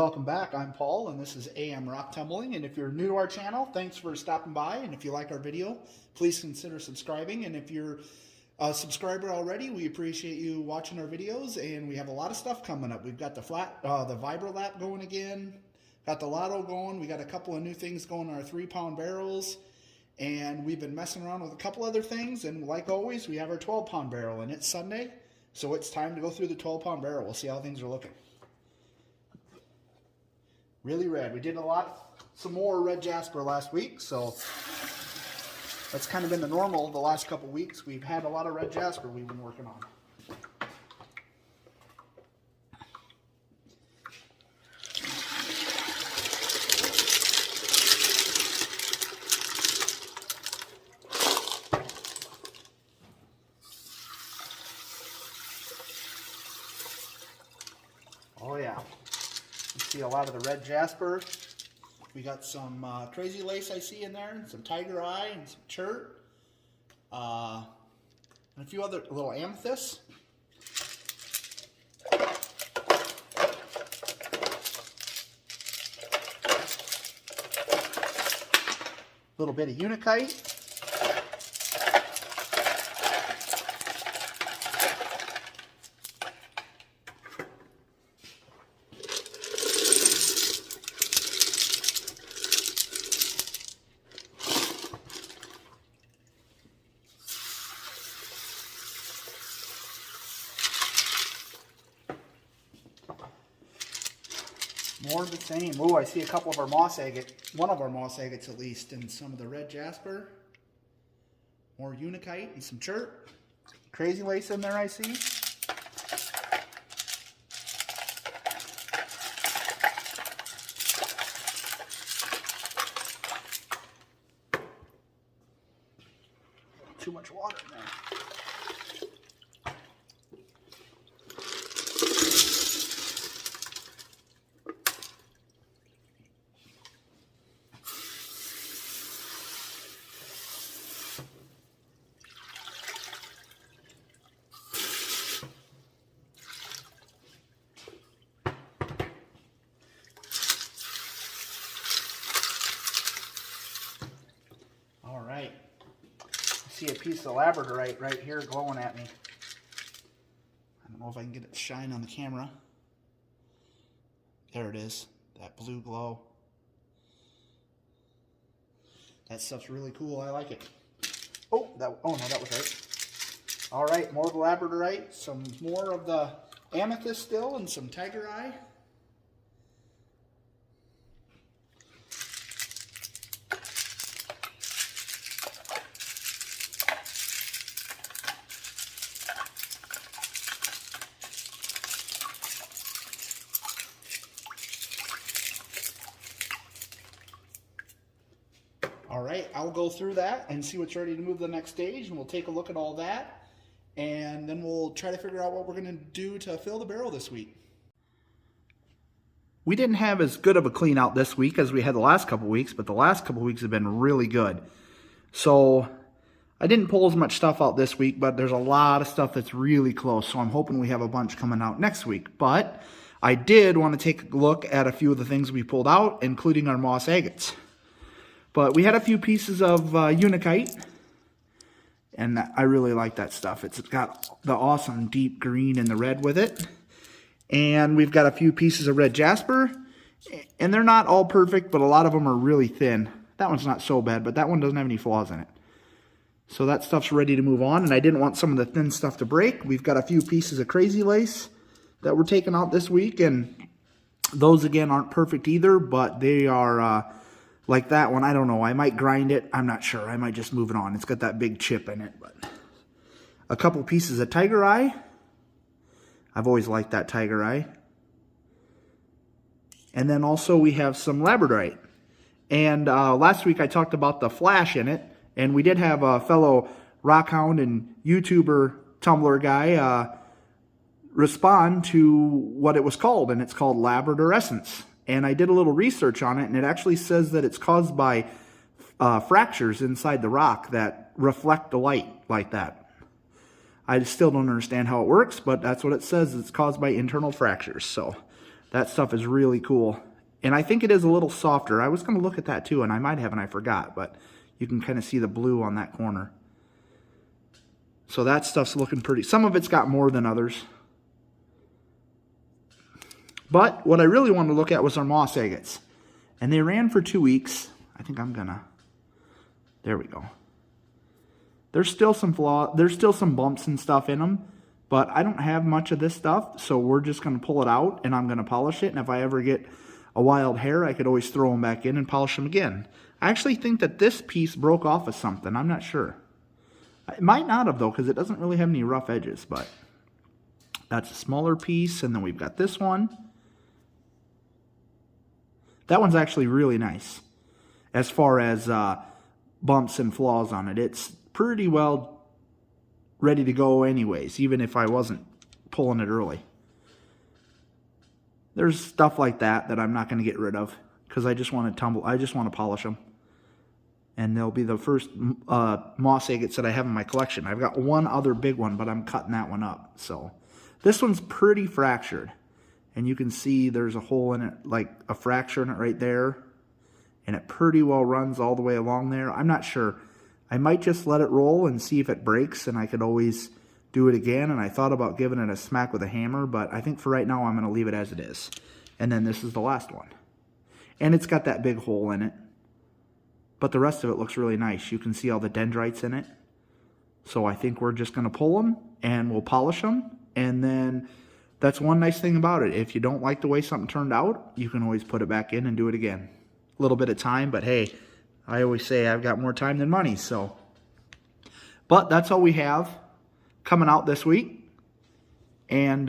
Welcome back. I'm Paul, and this is AM Rock Tumbling. And if you're new to our channel, thanks for stopping by. And if you like our video, please consider subscribing. And if you're a subscriber already, we appreciate you watching our videos. And we have a lot of stuff coming up. We've got the vibro lap going again. Got the lotto going. We got a couple of new things going on our 3-pound barrels. And we've been messing around with a couple other things. And like always, we have our 12-pound barrel. And it's Sunday, so it's time to go through the 12-pound barrel. We'll see how things are looking. Really red. We did some more red jasper last week, so that's kind of been the normal the last couple weeks. We've had a lot of red jasper we've been working on. Oh yeah. You see a lot of the red jasper. We got some crazy lace I see in there, and some tiger eye, and some girt, and a few other little amethysts. A little bit of unakite. More of the same. Oh, I see a couple of our moss agate, one of our moss agates at least, and some of the red jasper. More unakite and some girt. Crazy lace in there I see. Too much water in there. See a piece of labradorite right here glowing at me. I don't know if I can get it to shine on the camera. There it is, that blue glow. That stuff's really cool. I like it. Oh no, that was right. All right, more of the labradorite, some more of the amethyst still, and some tiger eye. All right, I'll go through that and see what's ready to move to the next stage, and we'll take a look at all that, and then we'll try to figure out what we're going to do to fill the barrel this week. We didn't have as good of a clean out this week as we had the last couple weeks, but the last couple weeks have been really good. So I didn't pull as much stuff out this week, but there's a lot of stuff that's really close, so I'm hoping we have a bunch coming out next week. But I did want to take a look at a few of the things we pulled out, including our moss agates. But we had a few pieces of unakite, and I really like that stuff. It's got the awesome deep green and the red with it. And we've got a few pieces of red jasper, and they're not all perfect, but a lot of them are really thin. That one's not so bad, but that one doesn't have any flaws in it. So that stuff's ready to move on, and I didn't want some of the thin stuff to break. We've got a few pieces of crazy lace that we're taking out this week, and those, again, aren't perfect either, but they are... like that one, I don't know. I might grind it. I'm not sure. I might just move it on. It's got that big chip in it. But a couple pieces of tiger eye. I've always liked that tiger eye. And then also we have some labradorite. And last week I talked about the flash in it. And we did have a fellow rockhound and YouTuber tumbler guy respond to what it was called. And it's called labradorescence. And I did a little research on it, and it actually says that it's caused by fractures inside the rock that reflect the light like that. I still don't understand how it works, but that's what it says. It's caused by internal fractures. So That stuff is really cool. And I think it is a little softer. I was going to look at that too, and I might have and I forgot, but you can kind of see the blue on that corner. So that stuff's looking pretty. Some of it's got more than others. But what I really wanted to look at was our moss agates. And they ran for 2 weeks. I think I'm gonna, there we go. There's still some there's still some bumps and stuff in them, but I don't have much of this stuff, so we're just gonna pull it out and I'm gonna polish it. And if I ever get a wild hair, I could always throw them back in and polish them again. I actually think that this piece broke off of something. I'm not sure. It might not have though, because it doesn't really have any rough edges, but that's a smaller piece. And then we've got this one. That one's actually really nice as far as bumps and flaws on it. It's pretty well ready to go anyways, even if I wasn't pulling it early. There's stuff like that that I'm not going to get rid of because I just want to polish them. And they'll be the first moss agates that I have in my collection. I've got one other big one, but I'm cutting that one up. So this one's pretty fractured. And you can see there's a hole in it, like a fracture in it right there. And it pretty well runs all the way along there. I'm not sure. I might just let it roll and see if it breaks, and I could always do it again. And I thought about giving it a smack with a hammer, but I think for right now I'm going to leave it as it is. And then this is the last one. And it's got that big hole in it. But the rest of it looks really nice. You can see all the dendrites in it. So I think we're just going to pull them and we'll polish them. And then that's one nice thing about it. If you don't like the way something turned out, you can always put it back in and do it again. A little bit of time, but hey, I always say I've got more time than money. So, but that's all we have coming out this week. And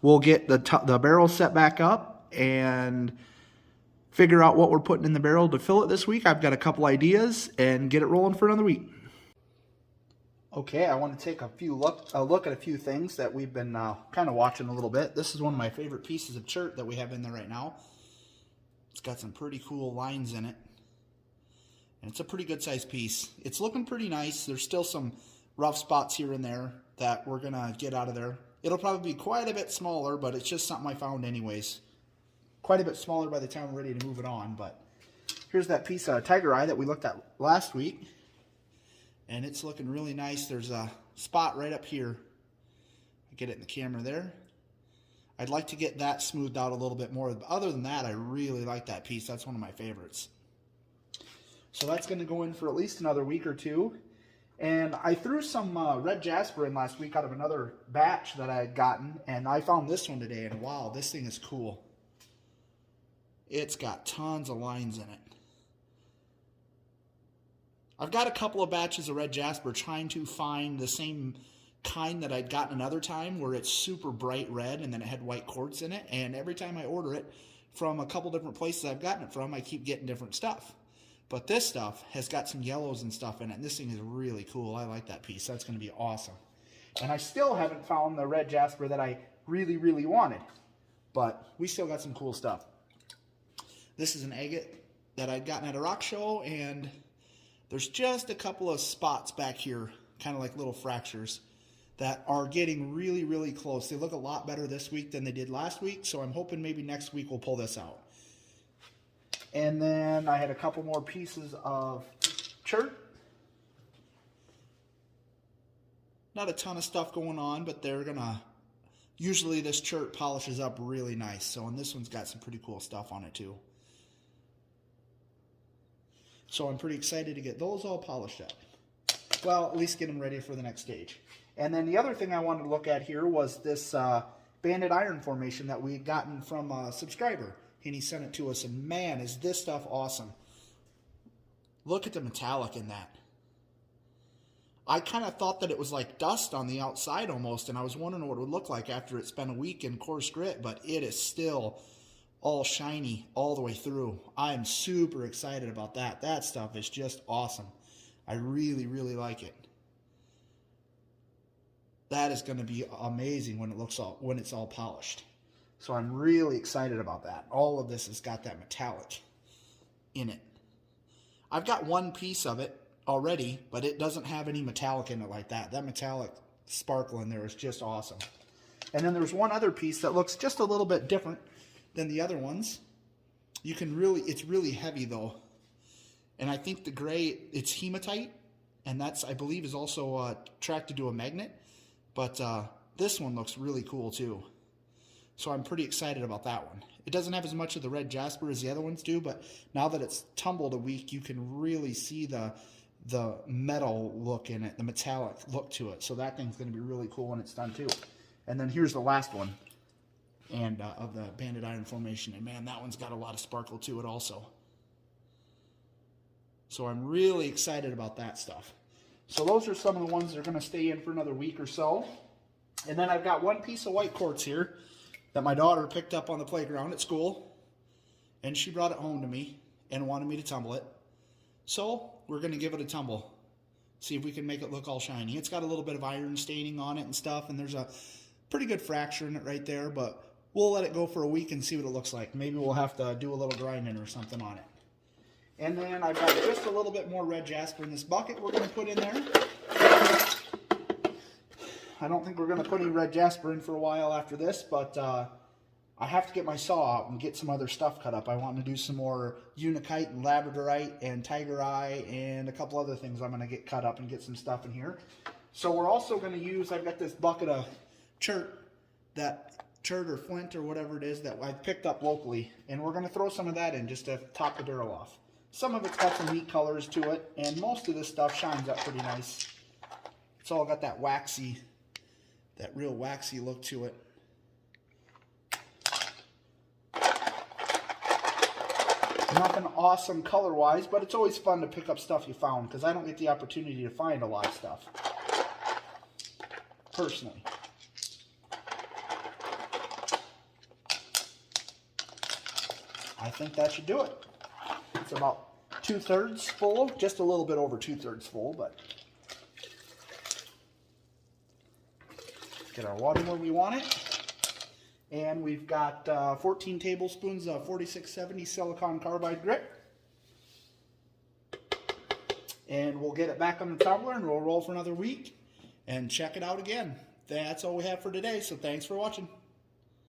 we'll get the barrel set back up and figure out what we're putting in the barrel to fill it this week. I've got a couple ideas and get it rolling for another week. Okay, I want to take a look at a few things that we've been kind of watching a little bit. This is one of my favorite pieces of girt that we have in there right now. It's got some pretty cool lines in it. And it's a pretty good sized piece. It's looking pretty nice. There's still some rough spots here and there that we're going to get out of there. It'll probably be quite a bit smaller, but it's just something I found anyways. Quite a bit smaller by the time we're ready to move it on. But here's that piece of tiger eye that we looked at last week. And it's looking really nice. There's a spot right up here. I get it in the camera there. I'd like to get that smoothed out a little bit more. But other than that, I really like that piece. That's one of my favorites. So that's going to go in for at least another week or two. And I threw some red jasper in last week out of another batch that I had gotten. And I found this one today. And wow, this thing is cool. It's got tons of lines in it. I've got a couple of batches of red jasper trying to find the same kind that I'd gotten another time where it's super bright red and then it had white quartz in it. And every time I order it from a couple different places I've gotten it from, I keep getting different stuff. But this stuff has got some yellows and stuff in it. And this thing is really cool. I like that piece. That's going to be awesome. And I still haven't found the red jasper that I really, really wanted. But we still got some cool stuff. This is an agate that I'd gotten at a rock show, and there's just a couple of spots back here, kind of like little fractures, that are getting really, really close. They look a lot better this week than they did last week, so I'm hoping maybe next week we'll pull this out. And then I had a couple more pieces of girt. Not a ton of stuff going on, but they're going to, usually this girt polishes up really nice. So, and this one's got some pretty cool stuff on it too. So I'm pretty excited to get those all polished up. Well, at least get them ready for the next stage. And then the other thing I wanted to look at here was this banded iron formation that we had gotten from a subscriber. And he sent it to us, and man, is this stuff awesome. Look at the metallic in that. I kind of thought that it was like dust on the outside almost, and I was wondering what it would look like after it's been a week in coarse grit, but it is still all shiny all the way through. I am super excited about that. That stuff is just awesome. I really, really like it. That is going to be amazing when it's all polished. So I'm really excited about that. All of this has got that metallic in it. I've got one piece of it already, but it doesn't have any metallic in it like that. That metallic sparkle in there is just awesome. And then there's one other piece that looks just a little bit different than the other ones. You can really, it's really heavy though. And I think the gray, it's hematite, and that's, I believe, is also attracted to a magnet. But this one looks really cool too. So I'm pretty excited about that one. It doesn't have as much of the red jasper as the other ones do, but now that it's tumbled a week, you can really see the metal look in it, the metallic look to it. So that thing's going to be really cool when it's done too. And then here's the last one, and of the banded iron formation. And man, that one's got a lot of sparkle to it also. So I'm really excited about that stuff. So those are some of the ones that are going to stay in for another week or so. And then I've got one piece of white quartz here that my daughter picked up on the playground at school, and she brought it home to me and wanted me to tumble it. So we're going to give it a tumble, see if we can make it look all shiny. It's got a little bit of iron staining on it and stuff, and there's a pretty good fracture in it right there, but we'll let it go for a week and see what it looks like. Maybe we'll have to do a little grinding or something on it. And then I've got just a little bit more red jasper in this bucket we're going to put in there. I don't think we're going to put any red jasper in for a while after this, but I have to get my saw out and get some other stuff cut up. I want to do some more unikite and labradorite and tiger eye and a couple other things I'm going to get cut up and get some stuff in here. So we're also going to use, I've got this bucket of chert or flint or whatever it is that I've picked up locally, and we're going to throw some of that in just to top the barrel off. Some of it's got some neat colors to it, and most of this stuff shines up pretty nice. It's all got that waxy, that real waxy look to it. Nothing awesome color-wise, but it's always fun to pick up stuff you found, because I don't get the opportunity to find a lot of stuff, personally. I think that should do it. It's about 2/3 full, just a little bit over 2/3 full, but get our water where we want it. And we've got 14 tablespoons of 4670 silicon carbide grit. And we'll get it back on the tumbler and we'll roll for another week and check it out again. That's all we have for today, so thanks for watching.